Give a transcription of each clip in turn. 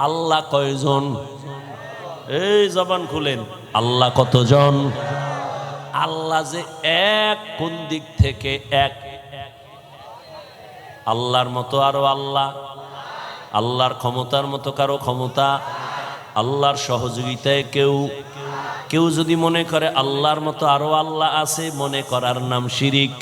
আল্লাহ কয়জন? এই জবান খুলেন, আল্লাহ কতজন? আল্লাহ যে এক, কোন দিক থেকে এক? আল্লাহর মতো আরো আল্লাহ, আল্লাহর ক্ষমতার মতো কারো ক্ষমতা, আল্লাহর সহযোগিতায় কেউ যদি মনে করে আল্লাহর মতো আরো আল্লাহ আছে, মনে করার নাম শিরিক।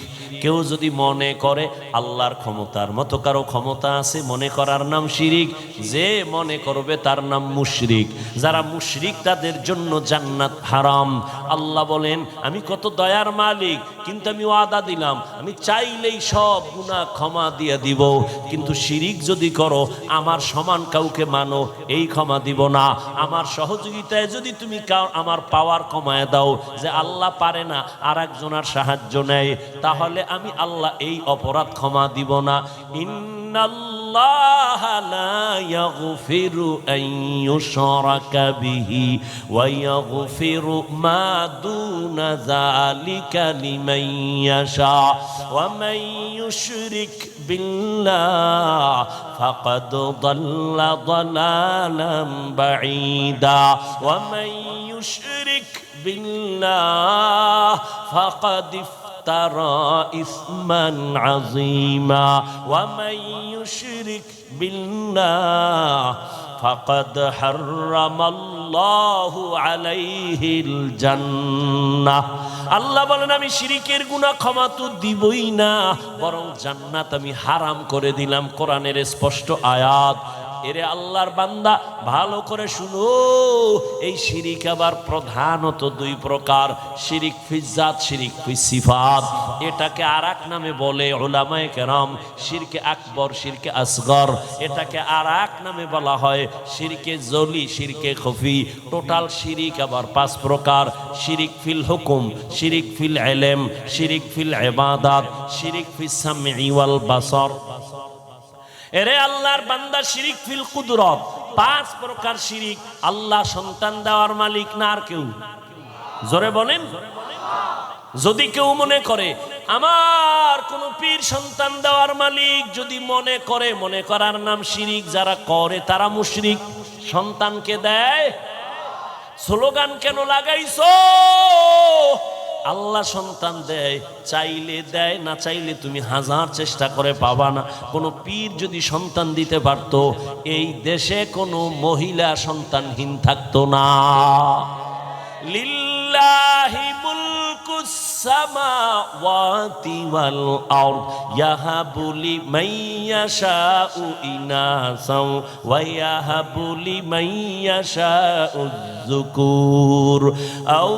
কেউ যদি মনে করে আল্লাহর ক্ষমতার মতো কারো ক্ষমতা আছে, মনে করার নাম শিরিক। যে মনে করবে তার নাম মুশরিক। যারা মুশরিক তাদের জন্য জান্নাত হারাম। আল্লাহ বলেন, আমি কত দয়ার মালিক, কিন্তু আমি ওয়াদা দিলাম আমি চাইলেই সব গুনাহ ক্ষমা দিয়ে দিব, কিন্তু শিরিক যদি করো, আমার সমান কাউকে মানো, এই ক্ষমা দিব না। আমার সহযোগিতায় যদি তুমি আমার পাওয়ার কমায় দাও, যে আল্লাহ পারে না আর একজনের সাহায্য নেয়, তাহলে আমি আল্লাহ এই অপরাধ ক্ষমা দিব না। ইন্নাল্লাহা লা ইয়াগফিরু আন ইউশরাকা বিহি ওয়া ইয়াগফিরু মা দুনা যালিকা লিমান ইয়াশা ওয়া মান ইউশরিক বিল্লাহ ফাকাদ দাল্লা দালালাম বাঈদা ওয়া মান ইউশরিক বিল্লাহ ফাকাদ ترى إثما عظيما ومن يشرك بالله فقد حرم الله عليه الجنة আল্লাহ বলেন, আমি শিরিকের গুনাহ ক্ষমা তো দিবই না, বরং জান্নাত আমি হারাম করে দিলাম। কোরআনের স্পষ্ট আয়াত। এরে আল্লাহর বান্দা, ভালো করে শুনো, এই শিরিক আবার প্রধানত দুই প্রকার। শিরিক ফিজ্জাত, শিরিক ফিসিফাত। এটাকে আর এক নামে বলে উলামায়ে কেরাম শিরকে আকবর, শিরকে আসগর। এটাকে আর এক নামে বলা হয় শিরকে জলি, শিরকে খফি। টোটাল শিরিক আবার পাঁচ প্রকার। শিরিক ফিল হুকুম, শিরিক ফিল ইলম, শিরিক ফিল ইবাদাত, শিরিক ফিস সামঈ ওয়াল বাসর। এরে আল্লাহর বান্দা, শিরিক ফিল কুদরত। পাঁচ প্রকার শিরিক। আল্লাহ সন্তান দেওয়ার মালিক না আর কেউ? জোরে বলেন। যদি কেউ মনে করে আমার কোন পীর সন্তান দেওয়ার মালিক, যদি মনে করে, মনে করার নাম শিরিক। যারা করে তারা মুশরিক। সন্তানকে দেয়, স্লোগান কেন লাগাইছো? আল্লাহ সন্তান দেয়, চাইলে দেয়, না চাইলে তুমি হাজার চেষ্টা করে পাবা না। কোনো পীর যদি সন্তান দিতে পারতো, এই দেশে কোনো মহিলা সন্তানহীন থাকতো না। লিল্লাহি মুলকুস সামাওয়াতি ওয়াল আরদ ইয়াহাবু লিমান ইয়াশাউ ইনাসাও ওয়া ইয়াহাবু লিমান ইয়াশাউ যুকুর আও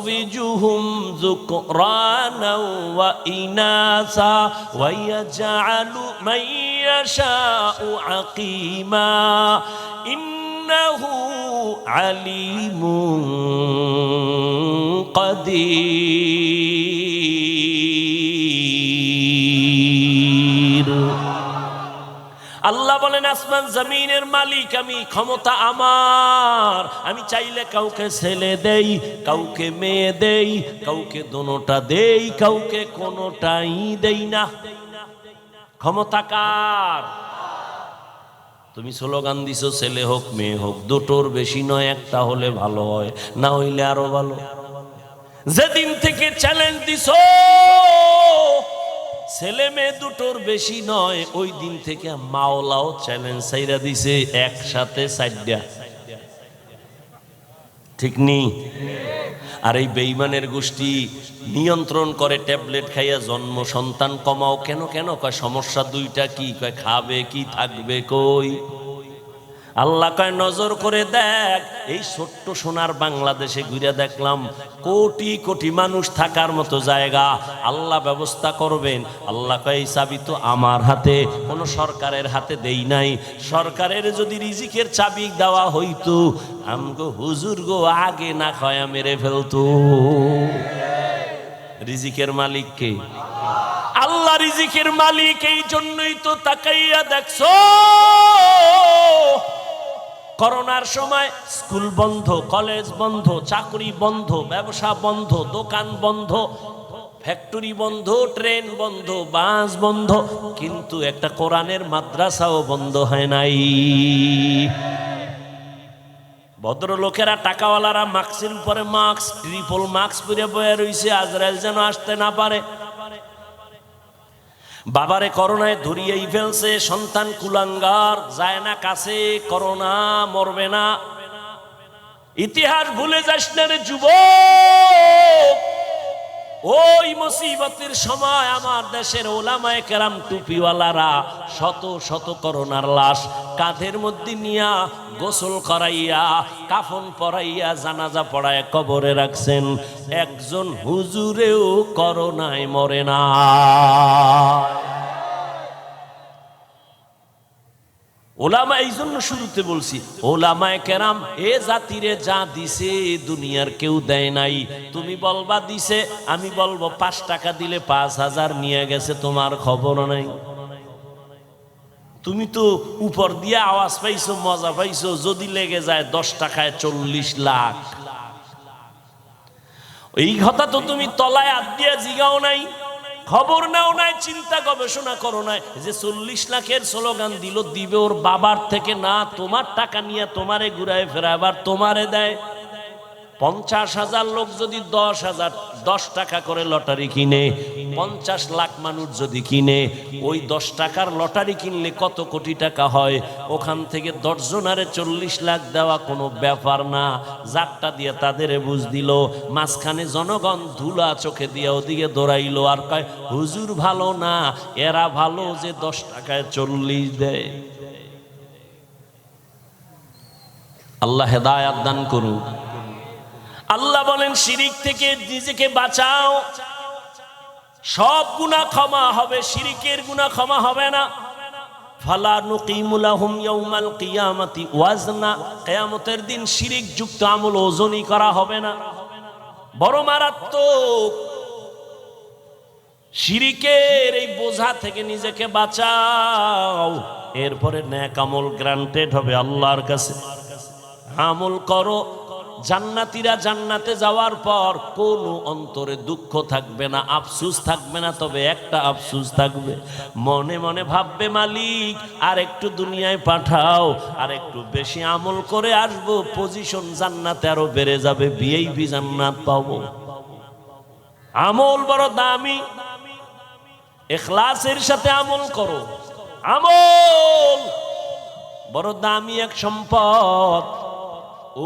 يزوجهم ذكرانا وإناثا ويجعل من يشاء عقيما إنه عليم قدير। আল্লাহ বলেন, আসমান জমিনের মালিক আমি, ক্ষমতা আমার। আমি চাইলে কাউকে ছেলে দেই, কাউকে মেয়ে দেই, কাউকে দোনোটা দেই, কাউকে কোনোটাই দেই না। ক্ষমতা কার? তুমি স্লোগান দিছো ছেলে হোক মেয়ে হোক, দুটোর বেশি নয়, একটা হলে ভালো হয়, না হইলে আরো ভালো। যেদিন থেকে চ্যালেঞ্জ দিছো ছেলে মেয়ে দুটোর বেশি নয়, ওই দিন থেকে মাওলাও চ্যালেঞ্জ ছাইরা দিছে একসাথে চারটা। ঠিক নেই? আর এই বেঈমানের গোষ্ঠী নিয়ন্ত্রণ করে ট্যাবলেট খাইয়া, জন্ম সন্তান কমাও। কেন কেন কয় সমস্যা দুইটা। কি কয়? খাবে কি, থাকবে কই? আল্লাহ কয় নজর করে দেখ, এই ছোট্ট সোনার বাংলাদেশে ঘুরে দেখলাম কোটি কোটি মানুষ থাকার মতো জায়গা আল্লাহ ব্যবস্থা করবেন। আল্লাহ কয় এই চাবি তো আমার হাতে, কোনো সরকারের হাতে দেই নাই। সরকারের যদি রিজিকের চাবি দেওয়া হইতো, আমগো হুজুর গো আগে না খায়া মেরে ফেলতো। রিজিকের মালিক কে? আল্লাহ রিজিকের মালিক। এই জন্যই তো তাকাইয়া দেখছো করোনার সময় স্কুল বন্ধ, কলেজ বন্ধ, চাকরি বন্ধ, ব্যবসা বন্ধ, দোকান বন্ধ, ফ্যাক্টরি বন্ধ, ট্রেন বন্ধ, বাস বন্ধ, কিন্তু একটা কোরআনের মাদ্রাসাও বন্ধ হয় নাই। ভদ্রলোকেরা টাকাওয়ালারা মাস্কের উপরে মাস্ক, ট্রিপল মাস্ক পরে বয়ে রইছে, আজরাইল যেন আসতে না পারে। বাবারে করোনায় ধরিয়েই ফেলছে, সন্তান কুলাঙ্গার, যায় না কাছে, করোনা মরবে না। ইতিহাস ভুলে যাস না রে যুবক। ওই মুসিবতের সময় আমার দেশের ওলামায়ে কেরাম টুপিওয়ালারা শত শত করোনার লাশ কাঁধের মধ্যে নিয়া গোসল করাইয়া কাফন পরাইয়া জানাজা পড়ায় কবরে রাখছেন। একজন হুজুরেও করোনায় মরে না। ওলামা, এই জন্য শুরুতে বলছি, ওলামায়ে কেরাম এ জাতিরে যা দিছে দুনিয়ার কেউ দেয় নাই। তুমি বলবা দিছে, আমি বলবো 5 টাকা দিলে 5000 নিয়ে গেছে, তোমার খবর নাই। তুমি তো উপর দিয়ে আওয়াজ পাইছো, মজা পাইছো, যদি লেগে যায় 10 টাকায় 40 লাখ। এই কথা তো তুমি তলায় হাত দিয়ে জিগাও নাই, খবর নাও নাই, চিন্তা গবেষণা করো নাই যে 40 লাখের স্লোগান দিল, দিবে ওর বাবার থেকে না, তোমার টাকা নিয়ে তোমারে ঘুরায় ফেরায় আবার তোমারে দেয়। 50,000 লোক যদি 10 টাকা করে লটারি কিনে, 50 লাখ মানুষ যদি কিনে, ওই 10 টাকার লটারি কিনলে কত কোটি টাকা হয়? ওখান থেকে 10 জনারে 40 লাখ দেওয়া কোনো ব্যাপার না। যারটা দিয়ে তাদের বুঝ দিল, মাঝখানে জনগণ ধুলা চোখে দিয়ে ওদিকে দৌড়াইলো আর কয় হুজুর ভালো না, এরা ভালো যে 10 টাকায় 40 দেয়। আল্লাহ হেদায়েত দান করুন। আল্লাহ বলেন শিরিক থেকে নিজেকে বাঁচাও, সব গুনাহ ক্ষমা হবে, শিরিকের গুনাহ ক্ষমা হবে না। ফালা নুকিমু লাহুম ইয়াউমাল কিয়ামাতি ওয়াজনা, কিয়ামতের দিন শিরিক যুক্ত আমল ওজনই করা হবে না। বড় মারাত্মক। শিরিকের এই বোঝা থেকে নিজেকে বাঁচাও, এরপরে নেক আমল গ্রান্টেড হবে আল্লাহর কাছে। আমল করো, জান্নাতীরা জান্নাতে যাওয়ার পর কোনো অন্তরে দুঃখ থাকবে না, আফসোস থাকবে না। তবে একটা আফসোস থাকবে, মনে মনে ভাববে মালিক আর একটু দুনিয়ায় পাঠাও, আর একটু বেশি আমল করে আসবো, পজিশন জান্নাতে আরো বেড়ে যাবে, ভিআইপি জান্নাত পাবো। আমল বড় দামি, ইখলাসের সাথে আমল করো। আমল বড় দামি এক সম্পদ।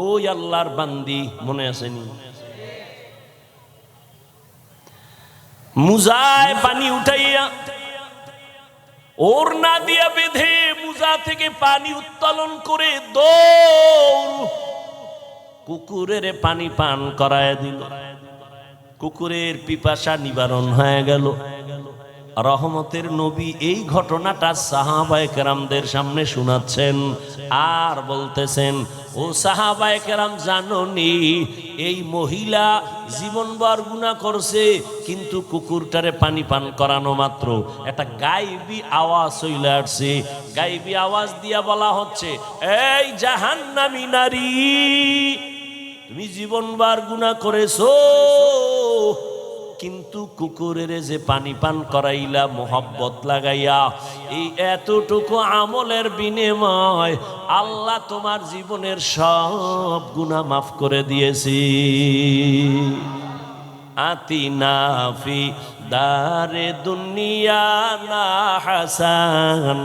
ওই আল্লাহর বান্দি মনে আসেনি, মুজায় পানি উঠাইয়া ওড়না দিয়া বেঁধে মুজা থেকে পানি উত্তোলন করে দৌড় কুকুরের পানি পান করায় দিল। কুকুরের পিপাসা নিবারণ হয়ে গেল। রহমতের নবী এই ঘটনাটা সাহাবায়ে কেরামদের সামনে শোনাচ্ছেন আর বলতেছেন, ও সাহাবায়ে কেরাম জানোনি এই মহিলা জীবনভর গুনাহ করছে, কিন্তু কুকুরটারে পানি পান করানো মাত্র একটা গায়েবী আওয়াজ চলে আসছে। গায়েবী আওয়াজ দিয়া বলা হচ্ছে, এই জাহান্নামী নারী, তুমি জীবনভর গুনাহ করেছো, কিন্তু কুকুরের যে পানি পান করাইলা মোহব্বত লাগাইয়া, এই এতটুকু আমলের বিনিময় আল্লাহ তোমার জীবনের সব গুনাহ মাফ করে দিয়েছি। আতিনা ফি দারে দুনিয়া না হাসান,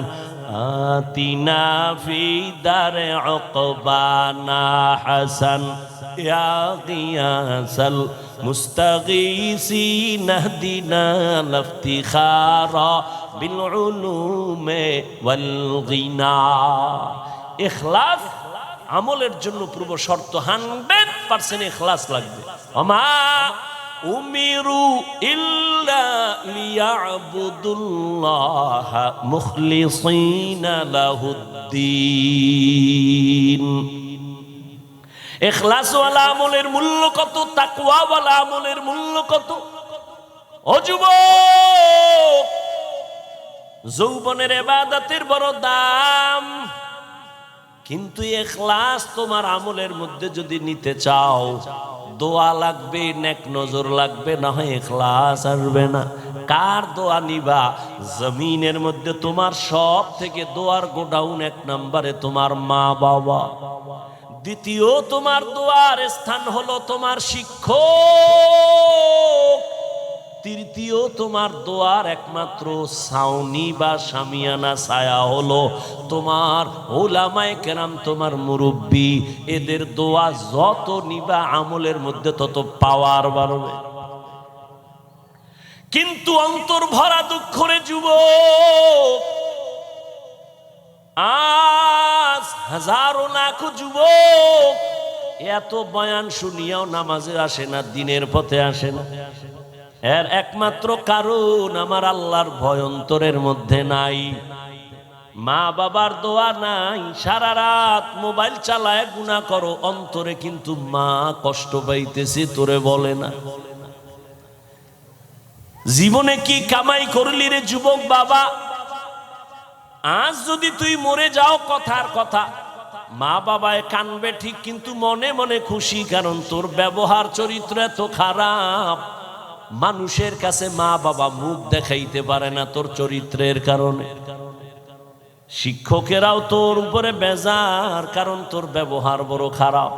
আতিনা ফি দারে উকবা না হাসান, ইয়া গিয়াসাল মুস্তাগীসিন ইহদিনা লিফতিখারা বিল উলুমে ওয়াল গিনা। ইখলাস আমলের জন্য পূর্ব শর্ত, 100% ইখলাস লাগবে। ওমা উমিরু ইল্লা লিয়াবুদুল্লাহ মুখলিসিনা লাহুদ্দিন। ইখলাসওয়ালা আমলের মূল্য কত, তাকওয়াওয়ালা আমলের মূল্য কত? ও যুবক, যৌবনের ইবাদতের বড় দাম, কিন্তু ইখলাস তোমার আমলের মধ্যে যদি নিতে চাও, দোয়া লাগবে, নেক নজর লাগবে, না হয় ইখলাস আসবে না। কার দোয়া নিবা? জমিনের মধ্যে তোমার সব থেকে দোয়ার গোডাউন 1 নম্বরে তোমার মা বাবা। দ্বিতীয় তোমার দোয়ার স্থান হলো তোমার শিক্ষক। তৃতীয় তোমার দোয়ার একমাত্র ছাউনি বা শামিয়ানা ছায়া হলো তোমার উলামায়ে কেরাম, তোমার মুরব্বী। এদের দোয়া যত নিবা আমলের মধ্যে তত পাওয়ার বাড়বে। কিন্তু অন্তর ভরা দুঃখ রে যুবক, আজ হাজারো লাখো যুবক এত বয়ান শুনিয়াও নামাজে আসে না, দিনের পথে আসে না। এর একমাত্র কারণ আমার আল্লাহর ভয় অন্তরের মধ্যে নাই, মা বাবার দোয়া নাই। সারা রাত মোবাইল চালায় গুনাহ করো, অন্তরে কিন্তু মা কষ্ট পাইতেছে তোরে বলে না। জীবনে কি কামাই করলি রে যুবক বাবা? আজ যদি তুই মরে যাও কথার কথা, মা বাবায় কানবে ঠিক, কিন্তু মনে মনে খুশি, কারণ তোর ব্যবহার চরিত্র এত খারাপ। মানুষের কাছে মা বাবা মুখ দেখাইতে পারে না তোর চরিত্রের কারণে। শিক্ষকেরাও তোর উপরে বেজার, কারণ তোর ব্যবহার বড় খারাপ।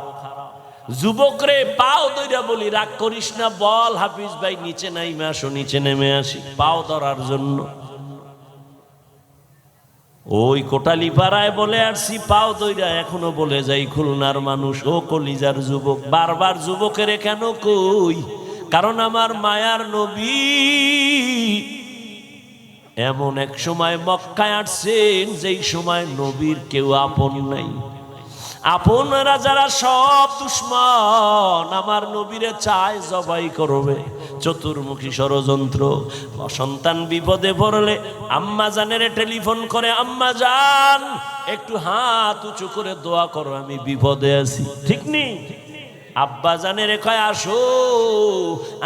যুবক রে, পাও ধইরা বলি রাগ করিস না, বল হাফিজ ভাই নিচে নাইমে আসো, নিচে নেমে আসি পাও ধরার জন্য। ওই কোটালি পাড়ায় বলে আসছি পাও দইরা, এখনো বলে যাই খুলনার মানুষ। ও কলিজার যুবক, বারবার যুবকের কেন কই? কারণ আমার মায়ার নবী এমন এক সময় মক্কায় আসছেন যেই সময় নবীর কেউ আপন নাই। আপনরা যারা সব দুশমন, আমার নবীরে চায় জবাই করবে। চতুর্মুখী ষড়যন্ত্র। সন্তান বিপদে পড়লে আম্মা জানের টেলিফোন করে, আম্মা জান একটু হাত উঁচু করে দোয়া করো, আমি বিপদে আছি। ঠিক নেই? আব্বা জানের কয় আসো,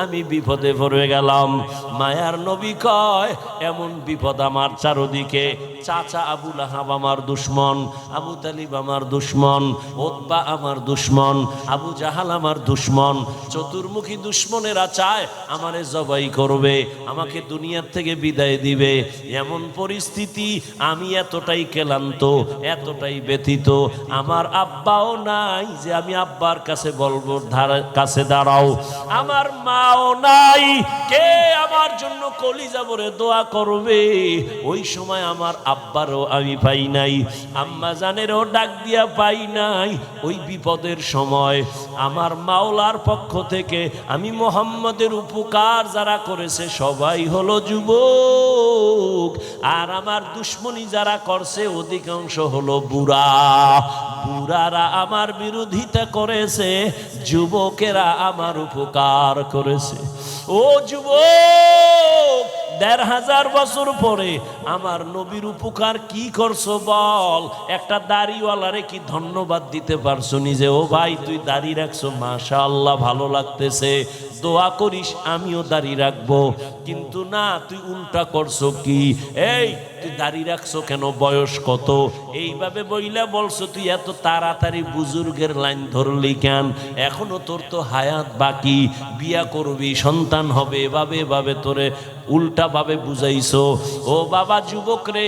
আমি বিপদে পড়ে গেলাম। মায়ার নবী কয় এমন বিপদ আমার চারদিকে। চাচা আবু লাহাব আমার দুশ্মন, আবু তালিব আমার দুশ্মন, উতবা আমার দুশ্মন, আবু জাহাল আমার দুশ্মন। চতুর্মুখী দুশ্মনেরা চায় আমারে জবাই করবে, আমাকে দুনিয়ার থেকে বিদায় দিবে। এমন পরিস্থিতি, আমি এতটাই ক্লান্ত, এতটাই ব্যথিত, আমার আব্বাও নাই যে আমি আব্বার কাছে বলবো কাছে দাঁড়াও। আমার মাও নাই, কে আমার জন্য কলিজা ভরে দোয়া করবে? ওই সময় আমার আব্বারও আমি পাই নাই, আম্মা জানেরও ডাক দিয়া পাই নাই। ওই বিপদের সময় আমার মাওলার পক্ষ থেকে আমি মুহাম্মদের উপকার যারা করেছে সবাই হলো যুবক, আর আমার দুশ্মনী যারা করছে অধিকাংশ হলো বুড়া। বুড়ারা আমার বিরোধিতা করেছে, যুবকেরা আমার উপকার করেছে। ও যুবক, ১৫০০ বছর পরে আমার নবীর উপকার কি করছো বল? একটা দাড়িওয়ালারে কি ধন্যবাদ দিতে পারছো নিজে? ও ভাই তুই দাড়ি রাখছো, মাশাআল্লাহ ভালো লাগতেছে, দোয়া করিস আমিও দাড়ি রাখবো। কিন্তু না, তুই উল্টা করছো কি? এই তুই দাড়ি রাখছো কেন? বয়স কত? এইভাবে বইলা বলছো তুই এত তাড়াতাড়ি বুজুর্গের লাইন ধরলি কেন? এখনো তোর তো হায়াত বাকি, বিয়া করবি, সন্তান হবে, এভাবে এভাবে তোরে উল্টা ভাবে বুঝাইছো। ও বাবা যুবক রে,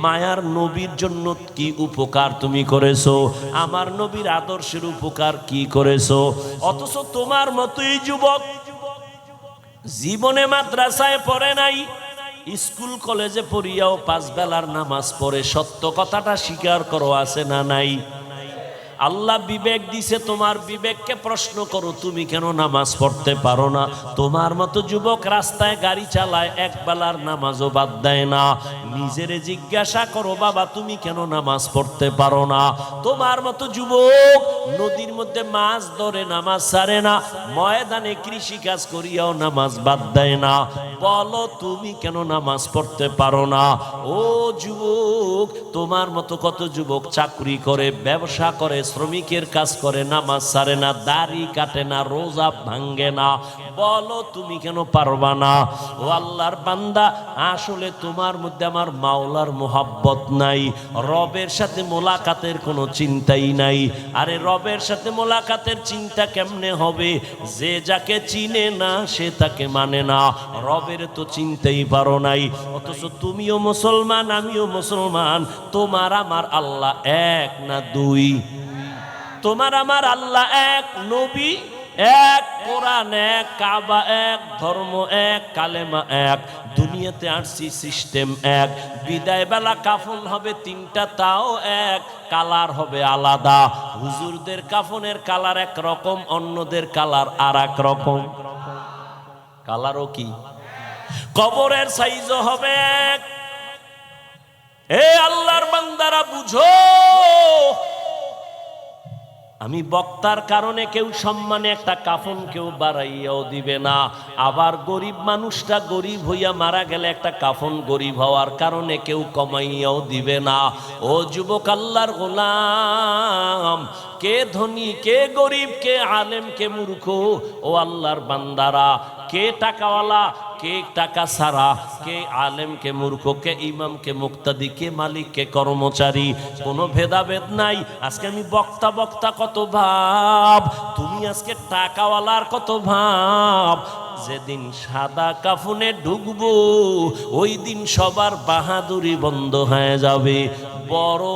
মায়ার নবীর জন্য কি উপকার তুমি করেছো? আমার নবীর আদর্শের উপকার কি করেছো? অথচ তোমার মতোই যুবক জীবনে মাদ্রাসায় পড়ে নাই, স্কুল কলেজে পড়িয়াও 5 বেলার নামাজ পড়ে। সত্য কথাটা স্বীকার করো, আছে না নাই? আল্লাহ বিবেক দিছে, তোমার বিবেককে প্রশ্ন করো, তুমি কেন নামাজ পড়তে পারো না? তোমার মতো যুবক রাস্তায় গাড়ি চালায়, 1 বেলার নামাজও বাদ দেয় না। নিজেরে জিজ্ঞাসা করো, বাবা তুমি কেন নামাজ পড়তে পারো না? তোমার মতো যুবক নদীর মধ্যে মাছ ধরে নামাজ ছাড়ে না, ময়দানে কৃষি কাজ করিয়াও নামাজ বাদ দেয় না। বলো তুমি কেন নামাজ পড়তে পারো না? ও যুবক, তোমার মতো কত যুবক চাকরি করে, ব্যবসা করে, শ্রমিকের কাজ করে, নামাজ ছাড়ে না, দাড়ি কাটে না, রোজা ভাঙ্গে না। বলো তুমি কেন পারবা না? ও আল্লাহর বান্দা, আসলে তোমার মধ্যে আমার মাওলার মোহাব্বত নাই, রবের সাথে মোলাকাতের কোনো চিন্তাই নাই। আরে রবের সাথে মোলাকাতের চিন্তা কেমনে হবে? যে যাকে চিনে না সে তাকে মানে না, রবের তো চিনতেই পারো নাই। অথচ তুমিও মুসলমান, আমিও মুসলমান, তোমার আমার আল্লাহ 1 না 2? তোমার আমার আল্লাহ এক, নবী এক, কোরআন এক, কাবা এক, ধর্ম এক, কালেমা এক, দুনিয়াতে আসছি সিস্টেম এক। বিদায় বেলা কাফন হবে তিনটা, তাও এক, কালার হবে আলাদা। হুজুরদের কাফনের কালার এক রকম, অন্যদের কালার আর এক রকম। কালারও কি? কবরের সাইজও হবে এক। এ আল্লাহর বান্দারা বুঝো, আমি বক্তার কারণে কেউ সম্মানে একটা কাফন কেউ বাড়াইয়াও দিবে না। আবার গরিব মানুষটা গরিব হইয়া মারা গেলে একটা কাফন গরিব হওয়ার কারণে কেউ কমাইয়াও দিবে না। ও যুবক আল্লাহর গোলাম, কে ধনী কে গরিব, কে আলেম কে মূর্খ, ও আল্লাহর বান্দারা, কে টাকাওয়ালা কে টাকা ছাড়া, কে আলেম কে মূর্খ, কে ইমাম কে মুক্তাদি, কে মালিক কে কর্মচারী, কোনো ভেদাভেদ নাই। আজকে আমি বক্তা বক্তা কত ভাব, তুমি আজকে টাকাওয়ালার কত ভাব। যেদিন সাদা কাফনে ঢুকবো ওই দিন সবার বাহাদুরি বন্ধ হয়ে যাবে। বড়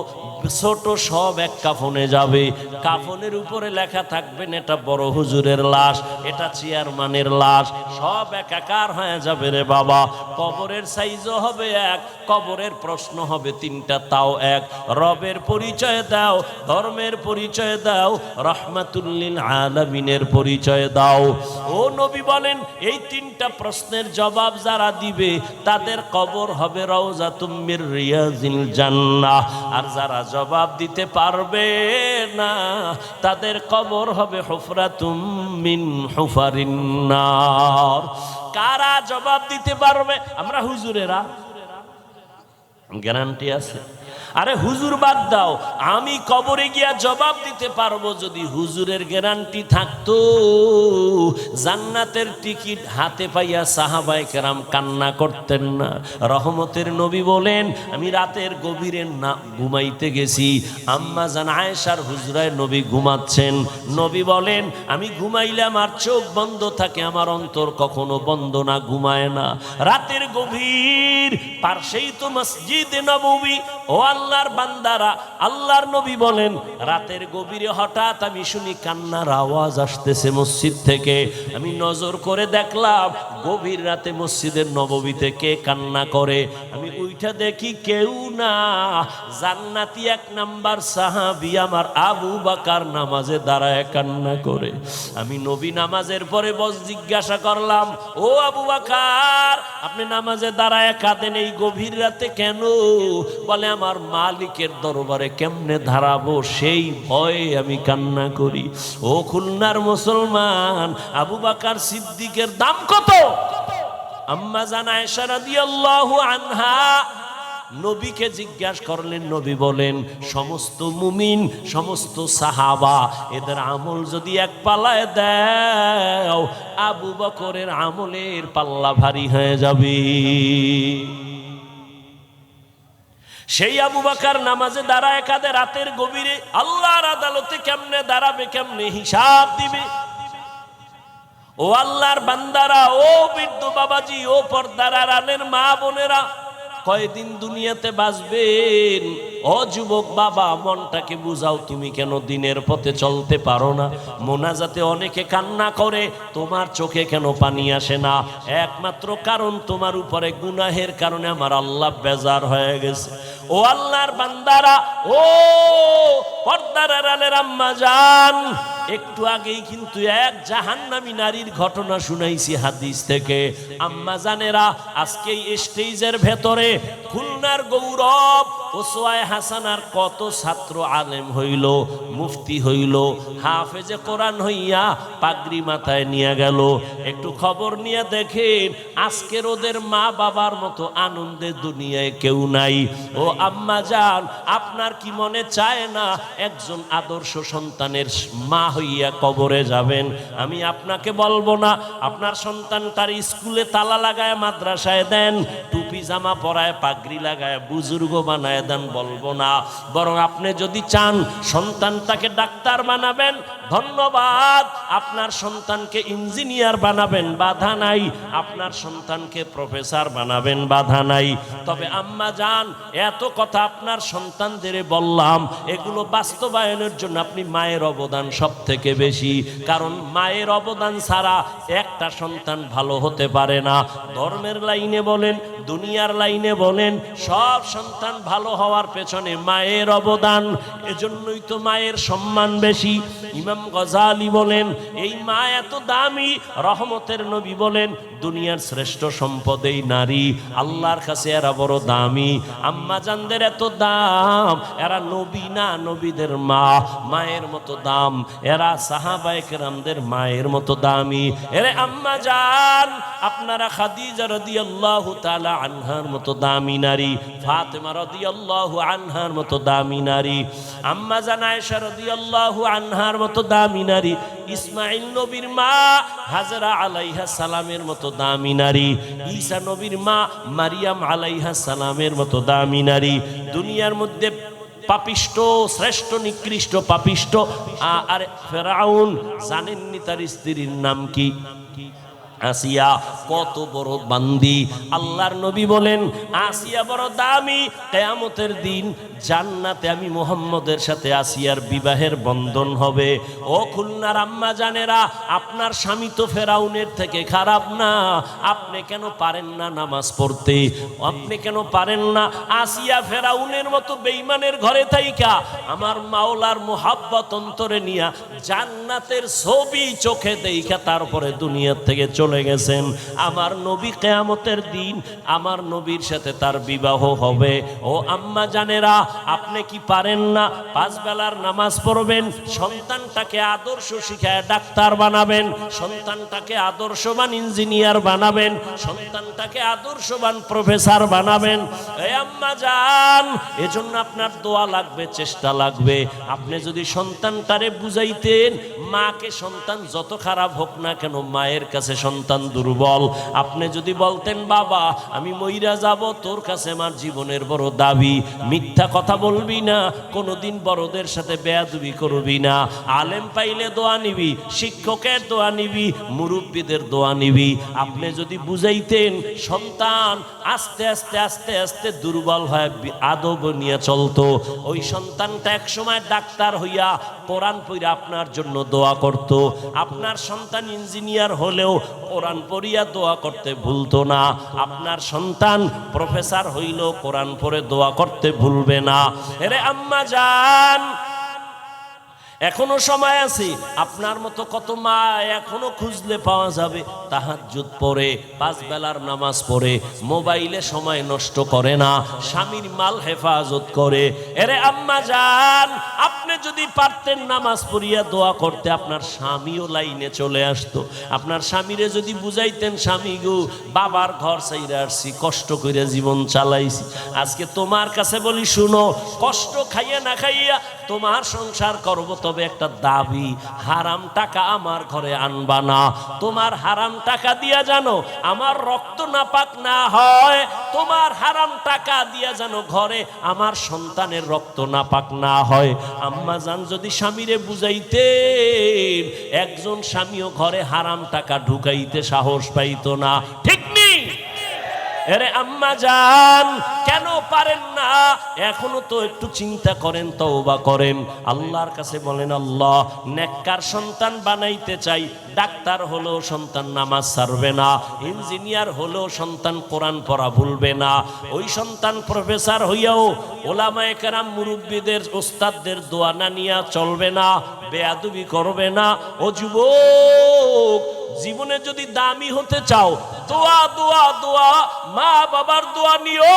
ছোট সব এক কাফনে যাবে। কাফনের উপরে লেখা থাকবেন এটা বড় হুজুরের লাশ, এটা চেয়ারম্যানের লাশ, সব একাকার হয়ে যাবে রে বাবা। কবরের সাইজও হবে এক, কবরের প্রশ্ন হবে তিনটা, তাও এক। রবের পরিচয় দাও, ধর্মের পরিচয় দাও, রহমাতুল্লিল আলামিনের পরিচয় দাও। ও নবী বলেন এই তিনটা প্রশ্নের জবাব যারা দিবে তাদের কবর হবে রওজাতুম মির রিয়াজিল জান্নাহ। আর যারা জবাব দিতে পারবে না তাদের কবর হবে হুফরাতুম মিন হুফারিন নার। কারা জবাব দিতে পারবে? আমরা হুজুরেরা, গ্যারান্টি আছে? আরে হুজুর বাদ দাও, আমি কবরে গিয়া জবাব দিতে পারবো। যদি হুজুরের গ্যারান্টি থাকতো, জান্নাতের টিকিট হাতে পাইয়া সাহাবায়ে কেরাম কান্না করতেন না। রহমতের নবী বলেন আমি রাতের গভীরে না ঘুমাইতে গেছি, আম্মা জান আয়েশার হুজরায় নবী ঘুমাচ্ছেন। নবী বলেন আমি ঘুমাইলে আমার চোখ বন্ধ থাকে, আমার অন্তর কখনো বন্ধ না, ঘুমায় না। রাতের গভীর পাশেই তো মসজিদে নববী। ও আল্লাহর বান্দারা, আল্লাহর নবী বলেন রাতের গভীরে হঠাৎ আমি শুনি কান্নার আওয়াজ আসতেছে মসজিদ থেকে। আমি নজর করে দেখলাম গভীর রাতে মসজিদের নববীতে কে কান্না করে। আমি উইঠা দেখি কেউ না, জান্নাতি এক নাম্বার সাহাবী আমার আবু বকর নামাজে দাঁড়ায় কান্না করে। আমি নবী নামাজের পরে বস জিজ্ঞাসা করলাম, ও আবু বকর আপনি নামাজে দাঁড়ায় কাঁদেন এই গভীর রাতে কেন? বলে আমার মালিকের দরবারে কেমনে দাঁড়াবো সেই ভয়ে আমি কান্না করি। ও খুলনার মুসলমান, আবু বকর সিদ্দিকের দাম কত? আম্মা জান আয়েশা রাদিয়াল্লাহু আনহা নবীকে জিজ্ঞাসা করলেন। নবী বলেন সমস্ত মুমিন, সমস্ত সাহাবা এদের আমল যদি এক পাল্লায় দাও, আবু বকরের আমলের পাল্লা ভারী হয়ে যাবে। সেই আবু বকর নামাজে দাঁড়ায় কাঁদে রাতের গভীরে। আল্লাহর আদালতে কেমনে দাঁড়াবে, কেমনে হিসাব দিবে? ও আল্লাহর বান্দারা, ও বৃদ্ধ বাবাজি, ও পর্দার আড়ালের মা বোনেরা, কয়দিন দুনিয়াতে বাঁচবেন? ও যুবক বাবা, মনটাকে বুঝাও, তুমি কেন দিনের পথে চলতে পারো না? মোনাজাতে অনেকে কান্না করে, তোমার চোখে কেন পানি আসে না? একমাত্র কারণ তোমার উপরে গুনাহের কারণে আমার আল্লাহ বেজার হয়ে গেছে। ও আল্লাহর বান্দারা, ও পর্দার আড়ালের আম্মা জান, একটু আগেই কিন্তু এক জাহান্নামী নারীর ঘটনা শুনাইছি হাদিস থেকে। আম্মা জানেরা, আজকে এই স্টেজের ভেতরে খুলনার গৌরব ওসওয়ায়ে হাসানার কত ছাত্র আলেম হইল, মুফতি হইল, হাফেজে কোরআন হইয়া পাগড়ি মাথায় নিয়ে গেল। একটু খবর নিয়ে দেখেন, আজকের ওদের মা বাবার মতো আনন্দের দুনিয়ায় কেউ নাই। ও আম্মা জান, আপনার কি মনে চায় না একজন আদর্শ সন্তানের মা হইয়া কবরে যাবেন? আমি আপনাকে বলবো না আপনার সন্তান তার স্কুলে তালা লাগায় মাদ্রাসায় দেন, টুপি টুপি জামা পরায় পাগড়ি লাগায় বুজুর্গ বানায় দেন, বলবো না। বরং আপনি যদি চান সন্তানটাকে ডাক্তার বানাবেন, ধন্যবাদ। আপনার সন্তানকে ইঞ্জিনিয়ার বানাবেন, বাধা নাই। আপনার সন্তানকে প্রফেসর বানাবেন, বাধা নাই। তবে আম্মা জান, এত কথা আপনার সন্তানদের বললাম, এগুলো বাস্তবায়নের জন্য আপনি মায়ের অবদান সব থেকে বেশি। কারণ মায়ের অবদান ছাড়া একটা সন্তান ভালো হতে পারে না। ধর্মের লাইনে বলেন, দুনিয়ার লাইনে বলেন, সব সন্তান ভালো হওয়ার পেছনে মায়ের অবদান। এজন্যই তো মায়ের সম্মান বেশি। ইমাম গজালি বলেন, এই মা এত দামি। রহমতের নবী বলেন, দুনিয়ার শ্রেষ্ঠ সম্পদ এই নারী, আল্লাহর কাছে এরা বড় দামি। আম্মা জানদের এত দাম, এরা নবী না, নবীদের মা, মায়ের মতো দাম। এরা সাহাবায়ে কেরামদের মায়ের মতো দামি। এরে আম্মা জান, আপনারা খাদিজা রাদিয়াল্লাহু তাআলা আনহার মতো দামি নারী, ফাতেমা রাদিয়াল্লাহু আনহার মতো দামি নারী, আম্মা জান আয়েশা রাদিয়াল্লাহু আনহার মতো দামি নারী, ইসমাঈল নবীর মা হাজরা আলাইহা সালামের মতো দামি নারী, ঈসা নবীর মা মারিয়াম আলাইহা সালামের মতো দামি নারী। দুনিয়ার মধ্যে পাপিষ্ট, শ্রেষ্ঠ নিকৃষ্ট পাপিষ্ট আর ফেরাউন, জানেননি তার স্ত্রীর নাম কি? আসিয়া। কত বড় বান্দি। আল্লাহর নবী বলেন, আসিয়া বড় দামি। কিয়ামতের দিন জান্নাতে আমি মুহাম্মদের সাথে আসিয়ার বিবাহের বন্ধন হবে। ও খুলনার আম্মা জানেরা, আপনার স্বামী তো ফেরাউনের থেকে খারাপ না। আপনি কেন পারেন না নামাজ পড়তে? আপনি কেন পারেন না? আসিয়া ফেরাউনের মতো বেঈমানের ঘরে থাইকা আমার মাওলার মুহাব্বত অন্তরে নিয়া জান্নাতের ছবি চোখে দেখা তারপরে দুনিয়া থেকে চলে গেছেন। আমার নবী কিয়ামতের দিন আমার নবীর সাথে তার বিবাহ হবে। ও আম্মা জানেরা, আপনি কি পারেন না? 5 বেলার নামাজ পড়বেন, সন্তানটাকে আদর্শ শিখায় ডাক্তার বানাবেন, সন্তানটাকে আদর্শবান ইঞ্জিনিয়ার বানাবেন, সন্তানটাকে আদর্শবান প্রফেসর বানাবেন। এই আম্মা জান, এজন্য আপনার দোয়া লাগবে, চেষ্টা লাগবে। আপনি যদি সন্তানটারে বুঝাইতেন, মাকে সন্তান যত খারাপ হোক না কেন, মায়ের কাছে সন্তান দুর্বল। আপনি যদি বলতেন, বাবা আমি মইরা যাব, তোর কাছে আমার জীবনের বড় দাবি, মিথ্যা কথা বলবি না, কোনোদিন বড়দের সাথে বেয়াদবি করবি না, আলেম পাইলে দোয়া নিবি, শিক্ষকের দোয়া নিবি, মুরব্বীদের দোয়া নিবি। আপনি যদি বুঝাইতেন, সন্তান আস্তে আস্তে আস্তে আস্তে দুর্বল হয়ে আদব নিয়ে চলতো। ওই সন্তানটা এক সময় ডাক্তার হইয়া কোরআন পড়ে আপনার জন্য দোয়া করত। আপনার সন্তান ইঞ্জিনিয়ার হলেও কোরআন পড়িয়া দোয়া করতে ভুলতো না। আপনার সন্তান প্রফেসর হইলেও কোরআন পড়ে দোয়া করতে ভুলবে না। এরে আম্মা জান, এখনো সময় আছে। আপনার মতো কত মা এখনো খুঁজলে পাওয়া যাবে, তাহাজ্জুদ পড়ে, 5 বেলার নামাজ পড়ে, মোবাইলে সময় নষ্ট করে না, স্বামীর মাল হেফাজত করে। এরে আম্মা জান, আপনি যদি পারতেন নামাজ পড়িয়া দোয়া করতে, আপনার স্বামীও লাইনে চলে আসতো। আপনার স্বামীরে যদি বুঝাইতেন, স্বামী গো, বাবার ঘর ছাইরা আসছি, কষ্ট করে জীবন চালাইছি, আজকে তোমার কাছে বলি শুনো, কষ্ট খাইয়া না খাইয়া তোমার সংসার করবো, তবে একটা দাবি, হারাম টাকা আমার ঘরে আনবা না। তোমার হারাম টাকা দিয়া জানো আমার রক্ত নাপাক না হয়, তোমার হারাম টাকা দিয়া জানো ঘরে আমার সন্তানের রক্ত নাপাক না হয়। আম্মা জান যদি স্বামীরে বুঝাইতেন, একজন স্বামীও ঘরে হারাম টাকা ঢুকাইতে সাহস পাইতো না। ঠিক নেই? এরে আম্মা জান, কেন পারেন না? এখনো তো একটু চিন্তা করেন, তওবা করেন, আল্লাহর কাছে বলেন, আল্লাহ নেককার সন্তান বানাইতে চাই। ডাক্তার হলেও সন্তান নামাজ ছাড়বে না, ইঞ্জিনিয়ার হলেও সন্তান কোরআন পড়া ভুলবে না। ওই সন্তান প্রফেসর হইয়াও ওলামায়ে কেরাম মুরব্বীদের ওস্তাদদের দোয়া না নিয়া চলবে না, বেয়াদবি করবে না। ও যুবক, জীবনে যদি দামি হতে চাও, দোয়া দোয়া দোয়া, মা বাবার দোয়া নিও,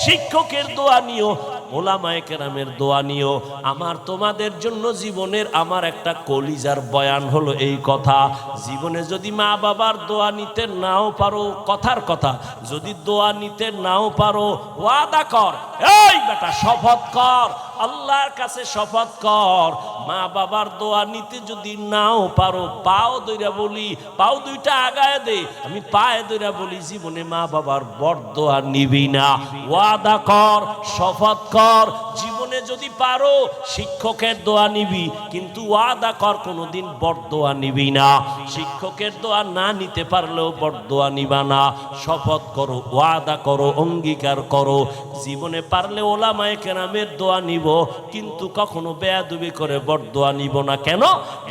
শিক্ষকের দোয়া নিও, ওলামায়ে কেরামের দোয়া নিও। আমার তোমাদের জন্য জীবনের আমার একটা কলিজার বয়ান হলো এই কথা, জীবনে যদি মা বাবার দোয়া নিতে নাও পারো, কথার কথা, যদি দোয়া নিতে নাও পারো, ওয়াদা কর, এই বেটা শপথ কর, আল্লাহর কাছে শপথ কর, মা বাবার দোয়া নিতে যদি নাও পারো, পাও দইরা বলি, পাও দুইটা আগায় দে, আমি পায়ে দইরা বলি জীবনে মা বাবার বরদোয়া নিবি না। ওয়াদা কর, শপথ কর, জীবনে যদি পারো শিক্ষকের দোয়া নিবি, কিন্তু ওয়াদা কর কোনোদিন বরদোয়া নিবি না। শিক্ষকের দোয়া না নিতে পারলেও বরদোয়া নিবা না। শপথ করো, ওয়াদা করো, অঙ্গীকার করো, জীবনে পারলে ওলামায়ে কেরামের দোয়া নিব, কিন্তু কখনো বেয়াদবি করে বরদোয়া নিব না। কেন?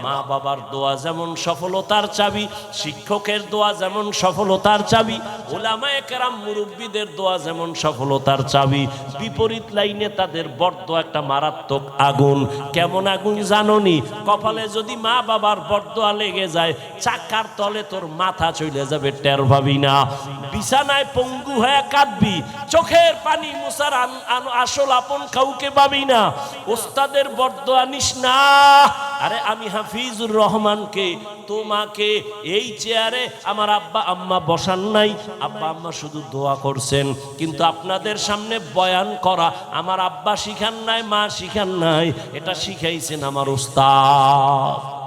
মা বাবার দোয়া যেমন সফলতার চাবি, শিক্ষকের দোয়া যেমন সফলতার চাবি, ওলামায়ে কেরাম মুরব্বীদের দোয়া যেমন সফলতার চাবি, বিপরীত লাইনে তাদের বরদোয়া একটা মারাত্মক আগুন। কেমন আগুন জানোনি? কপালে যদি মা বাবার বরদোয়া লেগে যায়, চাকার তলে তোর মাথা চলে যাবে, টের পাবি না। বিছানায় পঙ্গু হয়ে কাঁদবি, চোখের পানি মুছার আসল আপন কাউকে পাবি না। ওস্তাদের বরদোয়া নিস না। আরে আমি হাফিজুর রহমানকে, তোমাকে এই চেয়ারে আমার আব্বা আম্মা বসান নাই, আব্বা আম্মা শুধু দোয়া করছেন, কিন্তু আপনাদের সামনে বয়ান করা আমার আব্বা শিখান নাই, মা শিখান নাই, এটা শিখাইছেন আমার উস্তাদ।